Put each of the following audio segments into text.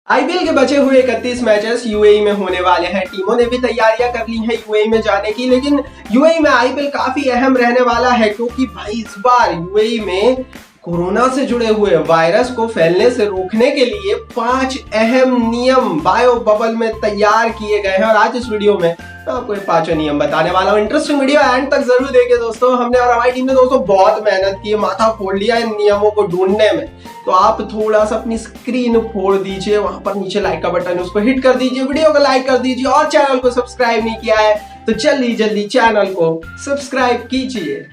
IPL के बचे हुए 31 मैचेस यूएई में होने वाले हैं। टीमों ने भी तैयारियां कर ली हैं यूएई में जाने की, लेकिन यूएई में आईपीएल काफी अहम रहने वाला है क्योंकि भाई इस बार यूएई में कोरोना से जुड़े हुए वायरस को फैलने से रोकने के लिए 5 अहम नियम बायो बबल में तैयार किए गए हैं और आज इस वीडियो में मैं आपको ये 5 नियम बताने वाला हूँ। इंटरेस्टिंग वीडियो एंड तक जरूर देखिए दोस्तों। हमने और हमारी टीम ने दोस्तों बहुत मेहनत की, माथा फोड़ लिया इन नियमों को ढूंढने में। तो आप थोड़ा सा अपनी स्क्रीन फोड़ दीजिए, वहां पर नीचे लाइक का बटन है उसको हिट कर दीजिए, वीडियो को लाइक कर दीजिए और चैनल को सब्सक्राइब नहीं किया है तो जल्दी चैनल को सब्सक्राइब कीजिए।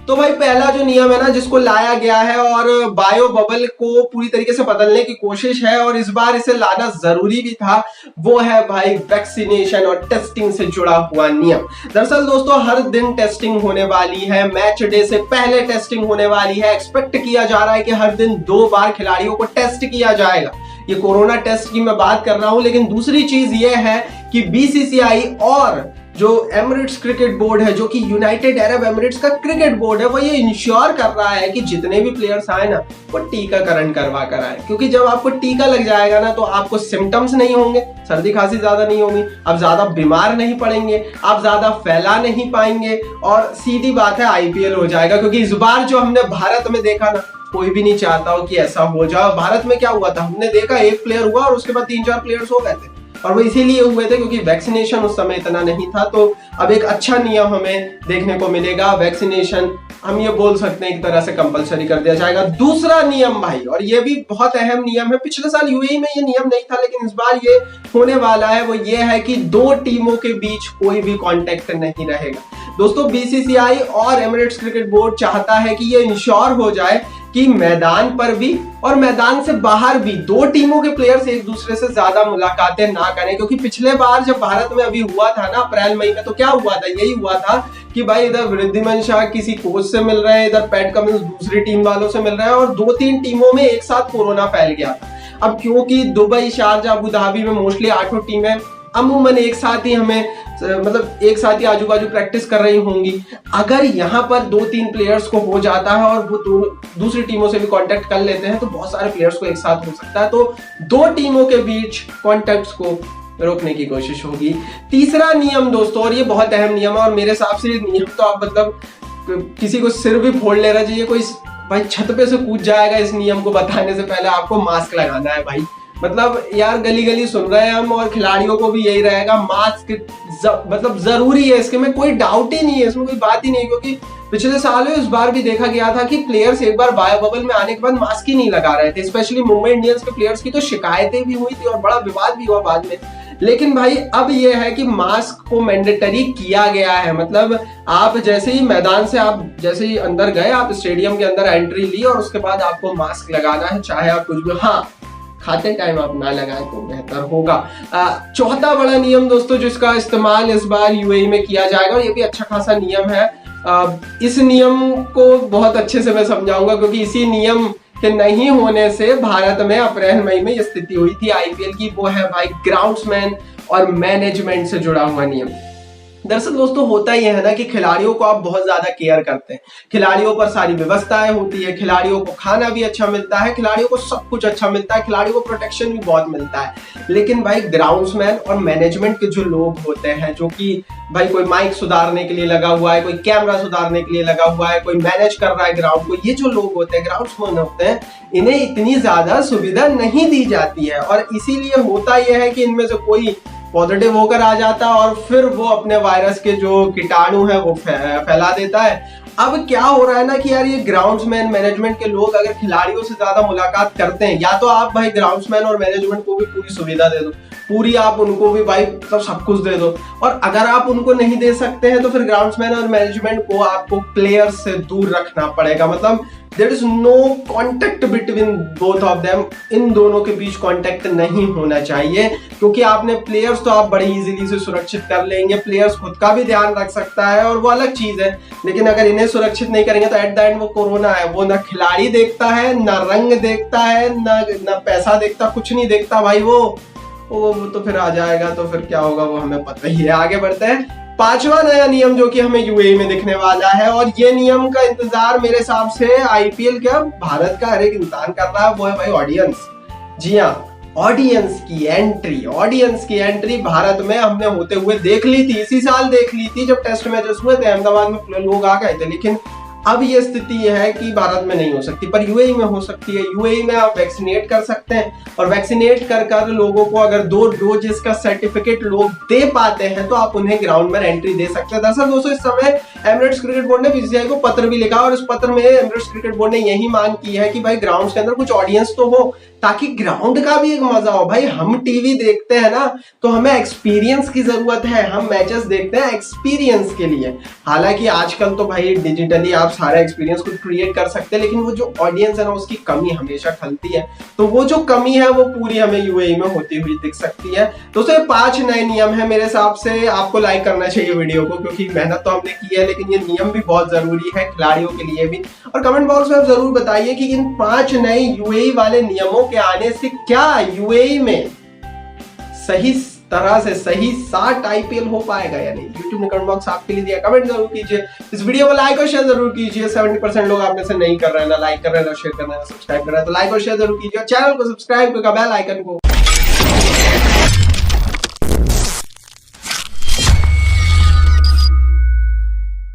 तो भाई पहला जो नियम है ना जिसको लाया गया है और बायो बबल को पूरी तरीके से बदलने की कोशिश है और इस बार इसे लाना जरूरी भी था, वो है भाई वैक्सीनेशन और टेस्टिंग से जुड़ा हुआ नियम। दरअसल दोस्तों हर दिन टेस्टिंग होने वाली है, मैच डे से पहले टेस्टिंग होने वाली है। एक्सपेक्ट किया जा रहा है कि हर दिन 2 बार खिलाड़ियों को टेस्ट किया जाएगा। ये कोरोना टेस्ट की मैं बात कर रहा हूं, लेकिन दूसरी चीज ये है कि बीसीसीआई और जो एमिरेट्स क्रिकेट बोर्ड है, जो कि यूनाइटेड अरब एमिरेट्स का क्रिकेट बोर्ड है, वो ये इंश्योर कर रहा है कि जितने भी प्लेयर्स आए ना वो टीकाकरण करवा कर आए। क्योंकि जब आपको टीका लग जाएगा ना तो आपको सिम्टम्स नहीं होंगे, सर्दी खांसी ज्यादा नहीं होगी, आप ज्यादा बीमार नहीं पड़ेंगे, आप ज्यादा फैला नहीं पाएंगे और सीधी बात है आईपीएल हो जाएगा। क्योंकि इस बार जो हमने भारत में देखा ना, कोई भी नहीं चाहता हो कि ऐसा हो जाए। भारत में क्या हुआ था, हमने देखा एक प्लेयर हुआ और उसके बाद 3-4 प्लेयर्स हो गए थे और वो इसीलिए हुए थे क्योंकि वैक्सीनेशन उस समय इतना नहीं था। तो अब एक अच्छा नियम हमें देखने को मिलेगा, वैक्सीनेशन हम ये बोल सकते हैं एक तरह से कंपलसरी कर दिया जाएगा। दूसरा नियम भाई, और ये भी बहुत अहम नियम है, पिछले साल यूएई में ये नियम नहीं था लेकिन इस बार ये होने वाला है, वो ये है कि 2 टीमों के बीच कोई भी कांटेक्ट नहीं रहेगा। दोस्तों बीसीसीआई और एमिरेट्स क्रिकेट बोर्ड चाहता है कि ये इंश्योर हो जाए कि मैदान पर भी और मैदान से बाहर भी 2 टीमों के प्लेयर्स एक दूसरे से ज्यादा मुलाकातें ना करें। क्योंकि पिछले बार जब भारत में अभी हुआ था ना अप्रैल मई में, तो क्या हुआ था, यही हुआ था कि भाई इधर वृद्धिमान शाह किसी कोच से मिल रहे हैं, इधर पैट कमिंस दूसरी टीम वालों से मिल रहे हैं और 2-3 टीमों में एक साथ कोरोना फैल गया था। अब क्योंकि दुबई, शारजा, अबू धाबी में मोस्टली 8 टीमें अमूमन एक साथ ही एक साथ ही आजू बाजू प्रैक्टिस कर रही होंगी। अगर यहाँ पर 2-3 प्लेयर्स को हो जाता है और वो दूसरी टीमों से भी कांटेक्ट कर लेते हैं तो बहुत सारे प्लेयर्स को एक साथ हो सकता है। तो 2 टीमों के बीच कांटेक्ट्स को रोकने की कोशिश होगी। तीसरा नियम दोस्तों, और ये बहुत अहम नियम है और मेरे हिसाब से नियम तो आप मतलब किसी को सिर भी फोड़ लेना चाहिए, कोई भाई छत पे से कूद जाएगा इस नियम को बताने से पहले। आपको मास्क लगाना है भाई, मतलब यार गली गली सुन रहे हैं हम और खिलाड़ियों को भी यही रहेगा, मास्क मतलब जरूरी है, इसके में कोई डाउट ही नहीं है, इसमें कोई बात ही नहीं। क्योंकि पिछले साल इस बार भी देखा गया था कि प्लेयर्स एक बार बायो बबल में आने के बाद मास्क ही नहीं लगा रहे थे। स्पेशली मुंबई इंडियंस के प्लेयर्स की तो शिकायतें भी हुई थी और बड़ा विवाद भी हुआ बाद में। लेकिन भाई अब ये है कि मास्क को मैंडेटरी किया गया है। मतलब आप जैसे ही मैदान से आप जैसे ही अंदर गए, आप स्टेडियम के अंदर एंट्री ली और उसके बाद आपको मास्क लगाना है, चाहे आप कुछ भी, हाँ खाते टाइम आप ना लगाएं तो बेहतर होगा। चौथा बड़ा नियम दोस्तों जिसका इस्तेमाल इस बार यूएई में किया जाएगा और ये भी अच्छा खासा नियम है। इस नियम को बहुत अच्छे से मैं समझाऊंगा क्योंकि इसी नियम के नहीं होने से भारत में अप्रैल मई में ये स्थिति हुई थी आईपीएल की। वो है भाई ग्राउंड्समैन और मैनेजमेंट से जुड़ा हुआ नियम। दरअसल दोस्तों होता ही है ना कि खिलाड़ियों को आप बहुत ज्यादा केयर करते हैं, खिलाड़ियों पर सारी व्यवस्थाएं होती है, खिलाड़ियों को खाना भी अच्छा मिलता है, खिलाड़ियों को सब कुछ अच्छा मिलता है, खिलाड़ियों को प्रोटेक्शन भी बहुत मिलता है। लेकिन भाई ग्राउंड्समैन और मैनेजमेंट के जो लोग होते हैं, जो कि भाई कोई माइक सुधारने के लिए लगा हुआ है, कोई कैमरा सुधारने के लिए लगा हुआ है, कोई मैनेज कर रहा है ग्राउंड को, ये जो लोग होते हैं ग्राउंड्समैन होते हैं, इन्हें इतनी ज्यादा सुविधा नहीं दी जाती है। और इसीलिए होता यह है कि इनमें से कोई पॉजिटिव होकर आ जाता है और फिर वो अपने वायरस के जो कीटाणु है वो फैला देता है। अब क्या हो रहा है ना कि यार ये ग्राउंड्समैन मैनेजमेंट के लोग अगर खिलाड़ियों से ज्यादा मुलाकात करते हैं, या तो आप भाई ग्राउंड्समैन और मैनेजमेंट को भी पूरी सुविधा दे दो, पूरी आप उनको भी भाई मतलब सब कुछ दे दो, और अगर आप उनको नहीं दे सकते हैं तो फिर ग्राउंड्समैन और मैनेजमेंट को आपको प्लेयर्स से दूर रखना पड़ेगा। मतलब there is no contact between both of them, इन दोनों के बीच कॉन्टेक्ट नहीं होना चाहिए। क्योंकि आपने प्लेयर्स तो आप बड़े इजीली से सुरक्षित कर लेंगे, प्लेयर्स खुद का भी ध्यान रख सकता है और वो अलग चीज है, लेकिन अगर इन्हें सुरक्षित नहीं करेंगे तो एट द एंड वो कोरोना है, वो ना खिलाड़ी देखता है, ना रंग देखता है, ना पैसा देखता, कुछ नहीं देखता भाई, वो तो फिर आ जाएगा तो फिर क्या होगा वो हमें पता ही है। आगे बढ़ते हैं। पांचवा नया नियम जो कि हमें यूएई में दिखने वाला है, और ये नियम का इंतजार मेरे हिसाब से आईपीएल क्या भारत का हर एक इंसान कर रहा है, वो है भाई ऑडियंस। जी हाँ, ऑडियंस की एंट्री भारत में हमने होते हुए देख ली थी, इसी साल देख ली थी जब टेस्ट मैचेस हुए थे, अहमदाबाद में लोग आ गए थे। लेकिन अब ये स्थिति है कि भारत में नहीं हो सकती, पर यूएई में हो सकती है। यूएई में आप वैक्सीनेट कर सकते हैं, और वैक्सीनेट कर लोगों को अगर 2 डोजेस का सर्टिफिकेट लोग दे पाते हैं तो आप उन्हें ग्राउंड में एंट्री दे सकते हैं। दरअसल दोस्तों, इस समय एमिरेट्स क्रिकेट बोर्ड ने बीसीसीआई को पत्र भी लिखा, और इस पत्र में एमिरेट्स क्रिकेट बोर्ड ने यही मांग की है कि भाई ग्राउंड के अंदर कुछ ऑडियंस तो हो, ताकि ग्राउंड का भी एक मजा हो। भाई हम टीवी देखते हैं ना, तो हमें एक्सपीरियंस की जरूरत है, हम मैचेस देखते हैं एक्सपीरियंस के लिए। हालांकि आजकल तो भाई डिजिटली आप सारा एक्सपीरियंस खुद क्रिएट कर सकते हैं, लेकिन वो जो ऑडियंस है ना, उसकी कमी हमेशा खलती है। तो वो जो कमी है वो पूरी हमें यूएई में होती हुई दिख सकती है। दोस्तों, ये 5 नए नियम है। मेरे हिसाब से आपको लाइक करना चाहिए वीडियो को, क्योंकि मेहनत तो हमने की है, लेकिन ये नियम भी बहुत जरूरी है खिलाड़ियों के लिए भी। और कमेंट बॉक्स में आप जरूर बताइए कि इन 5 नए यूएई वाले नियमों के आने से क्या यूएई में सही तरह से सही 60 आईपीएल हो पाएगा या नहीं। यूट्यूब ने कमेंट बॉक्स आपके लिए दिया, कमेंट जरूर कीजिए। इस वीडियो को लाइक और शेयर जरूर कीजिए। 70% लोग आप में से नहीं कर रहे हैं, ना लाइक कर रहे हैं, ना शेयर कर रहे हैं, ना सब्सक्राइब कर रहे हैं। तो लाइक और शेयर जरूर कीजिए, चैनल को सब्सक्राइब करके बेल आइकन को